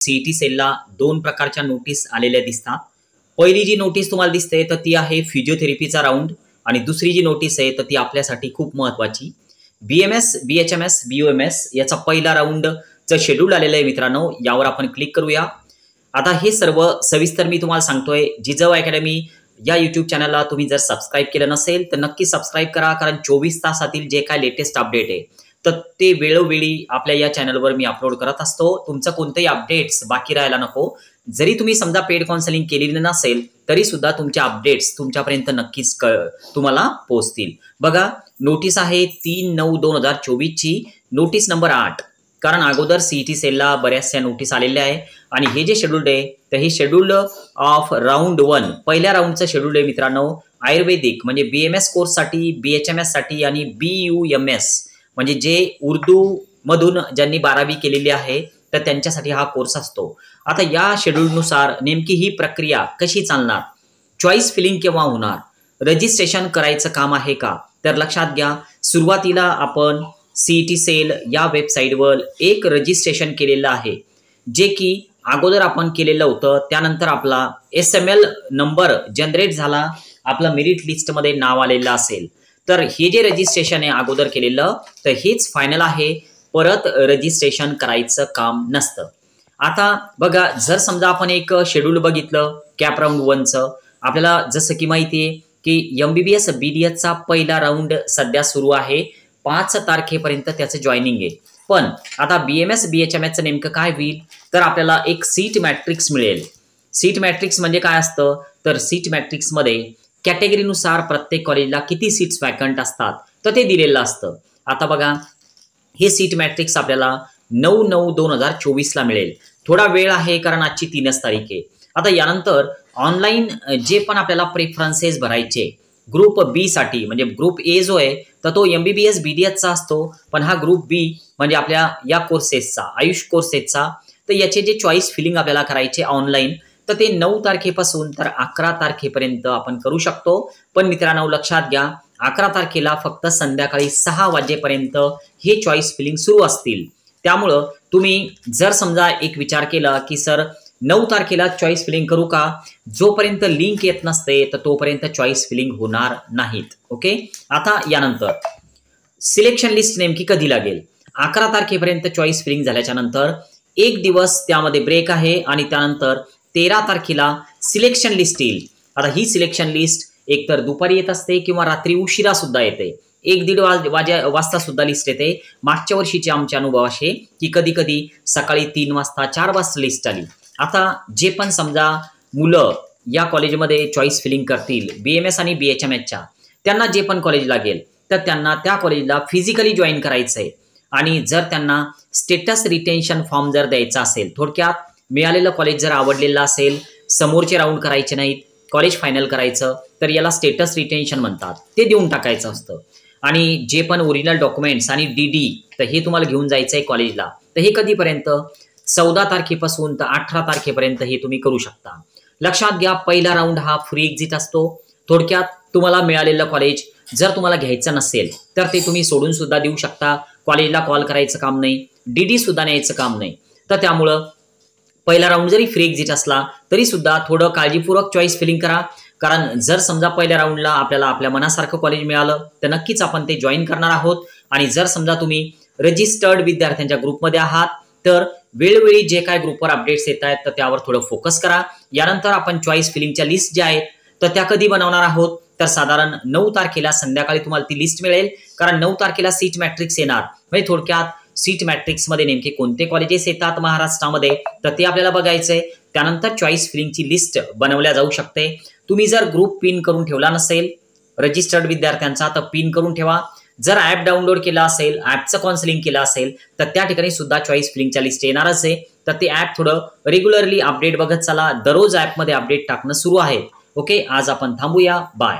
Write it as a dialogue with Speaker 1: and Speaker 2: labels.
Speaker 1: CET सेलला दोन प्रकारच्या notice आलेल्या दिसतात। पहिली जी नोटीस तुम्हाला दिसते तर ती आहे फिजिओथेरपीचा राऊंड आणि दुसरी जी नोटीस आहे तर ती आपल्यासाठी खूप महत्त्वाची बीएमएस, बीएचएमएस, बीओएमएस याचा पहिला राऊंडचं शेड्यूल आलेलं आहे मित्रांनो। यावर आपण क्लिक करूया। आता हे सर्व सविस्तर मी तुम्हाला सांगतोय। जिजाऊ अकॅडमी या यूट्यूब चॅनलला तुम्ही जर सबस्क्राइब केलं नसेल तर नक्की सबस्क्राइब करा, कारण 24 तासातील जे काय लेटेस्ट अपडेट आहे तर ते वेळोवेळी आपल्या या चॅनलवर मी अपलोड करत असतो। तुमचं कोणतेही अपडेट्स बाकी राहायला नको। जरी तुम्ही समजा पेड काउन्सिलिंग केलेली नसेल तरी सुद्धा तुमचे अपडेट्स तुमच्यापर्यंत नक्कीच तुम्हाला पोहोचतील। बघा, नोटीस आहे 3/9/2024 ची, नोटीस नंबर 8। कारण अगोदर सीईटी सेलला बऱ्याचशा नोटीस आलेल्या आहे आणि हे जे शेड्यूल आहे तर हे शेड्यूल ऑफ राऊंड 1 पहिल्या राऊंडचं शेड्यूल आहे मित्रांनो। आयुर्वेदिक म्हणजे बीएमएस कोर्ससाठी, बीएचएमएस साठी आणि बीयूएमएस म्हणजे जे उर्दू मधून ज्यांनी 12वी केलेली आहे तर त्यांच्यासाठी हा कोर्स असतो। आता या शेड्यूलनुसार नेमकी ही प्रक्रिया कशी चालणार, चॉईस फिलिंग केव्हा होणार, रजिस्ट्रेशन करायचं काम आहे का, तर लक्षात घ्या। सुरुवातीला आपण सीईटी सेल या वेबसाईटवर एक रजिस्ट्रेशन केलेलं आहे, जे की अगोदर आपण केलेलं होतं। त्यानंतर आपला एसएमएल नंबर जनरेट झाला, आपलं मेरिट लिस्टमध्ये नाव आलेलं असेल तर हे जे रजिस्ट्रेशन आहे अगोदर केलेलं तर हेच फायनल आहे, परत रजिस्ट्रेशन करायचं काम नसतं। आता बघा, जर समजा आपण एक शेड्यूल बघितलं कॅप राऊंड 1चं, आपल्याला जसं की माहिती आहे की एमबीबीएस बीडीएसचा पहिला राऊंड सध्या सुरू आहे, 5 तारखेपर्यंत त्याचं जॉईनिंग आहे। पण आता बीएमएस बीएचएमएसचं नेमकं काय होईल तर आपल्याला एक सीट मॅट्रिक्स मिळेल। सीट मॅट्रिक्स म्हणजे काय असतं तर सीट मॅट्रिक्समध्ये कॅटेगरीनुसार प्रत्येक कॉलेजला किती सीट्स वॅकंट असतात तर ते दिलेलं असतं। आता बघा, हे सीट मॅट्रिक्स आपल्याला 9/9/2024 ला मिळेल। थोडा वेळ आहे कारण आजची 3च तारीख आहे। आता यानंतर ऑनलाईन जे पण आपल्याला प्रेफरन्सेस भरायचे ग्रुप बी साठी, म्हणजे ग्रुप ए जो आहे तर तो एमबीबीएस बीडीएसचा असतो, पण हा ग्रुप बी म्हणजे आपल्या या कोर्सेसचा, आयुष कोर्सेसचा, तर याचे जे चॉईस फिलिंग आपल्याला करायचे ऑनलाईन तर ते 9 तारखेपासून तर 11 तारखेपर्यंत आपण करू शकतो। पण मित्रांनो लक्षात घ्या, 11 तारखेला फक्त संध्याकाळी 6 वाजेपर्यंत हे चॉईस फिलिंग सुरू असतील। त्यामुळं तुम्ही जर समजा एक विचार केला की सर 9 तारखेला चॉईस फिलिंग करू का, जोपर्यंत लिंक येत नसते तर तोपर्यंत चॉईस फिलिंग होणार नाहीत। ओके, आता यानंतर सिलेक्शन लिस्ट नेमकी कधी लागेल, 11 तारखेपर्यंत चॉईस फिलिंग झाल्याच्या नंतर एक दिवस त्यामध्ये ब्रेक आहे आणि त्यानंतर 13 तारखेला सिलेक्शन लिस्ट येईल। आता ही सिलेक्शन लिस्ट एकतर दुपारी येत असते किंवा रात्री उशिरा सुद्धा येते, 1-1:30 वाजता सुद्धा लिस्ट येते। मागच्या वर्षीचे आमचे अनुभव असे की कधी कधी सकाळी 3 वाजता 4 वाजता लिस्ट आली। आता जे पण समजा मुलं या कॉलेजमध्ये चॉईस फिलिंग करतील बीएमएस आणि बीएचएमएसच्या, त्यांना जे पण कॉलेज लागेल तर त्यांना त्या कॉलेजला फिजिकली जॉईन करायचं आहे। आणि जर त्यांना स्टेटस रिटेन्शन फॉर्म जर द्यायचा असेल, थोडक्यात मिळालेलं कॉलेज जर आवडलेलं असेल, समोरचे राऊंड करायचे नाहीत, कॉलेज फायनल करायचं तर याला स्टेटस रिटेन्शन म्हणतात, ते देऊन टाकायचं असतं। आणि जे पण ओरिजिनल डॉक्युमेंट्स आणि डीडी तर हे तुम्हाला घेऊन जायचं आहे कॉलेजला, तर हे कधीपर्यंत 14 तारखेपासून तर 18 तारखेपर्यंत हे तुम्ही करू शकता। लक्षात घ्या, पहिला राऊंड हा फ्री एक्झिट असतो। थोडक्यात तुम्हाला मिळालेलं कॉलेज जर तुम्हाला घ्यायचं नसेल तर ते तुम्ही सोडून सुद्धा देऊ शकता, कॉलेजला कॉल करायचं काम नाही, डीडी सुद्धा न्यायचं काम नाही। तर त्यामुळं पहिला राऊंड जरी फ्री एक्झिट असला तरी सुद्धा थोडं काळजीपूर्वक चॉईस फिलिंग करा, कारण जर समजा पहिल्या राऊंडला आपल्याला आपल्या मनासारखं कॉलेज मिळालं तर नक्कीच आपण ते जॉईन करणार आहोत। आणि जर समजा तुम्ही रजिस्टर्ड विद्यार्थ्यांच्या ग्रुपमध्ये आहात तर वेळोवेळी जे काय ग्रुपवर अपडेट्स येत आहेत तर त्यावर थोडं फोकस करा। यानंतर आपण चॉईस फिलिंगच्या लिस्ट ज्या आहेत तर त्या कधी बनवणार आहोत तर साधारण 9 तारखेला संध्याकाळी तुम्हाला ती लिस्ट मिळेल, कारण 9 तारखेला सीट मॅट्रिक्स येणार। म्हणजे थोडक्यात सीट मॅट्रिक्स मध्ये नेमके कोणते कॉलेजेस येतात महाराष्ट्रामध्ये तर ते आपल्याला बघायचंय। त्यानंतर चॉईस फिलिंगची लिस्ट बनवल्या जाऊ शकते। तुम्ही जर ग्रुप पिन करून ठेवला नसेल रजिस्टर्ड विद्यार्थ्यांचा तर पिन करून ठेवा। जर ॲप डाउनलोड केला असेल, ॲपचं काउन्सिलिंग केलं असेल तर त्या ठिकाणी सुद्धा चॉईस फिलिंगच्या लिस्ट येणारच आहे। तर ते ॲप थोडं रेग्युलरली अपडेट बघत चला, दररोज ॲपमध्ये अपडेट टाकणं सुरू आहे। ओके, आज आपण थांबूया, बाय।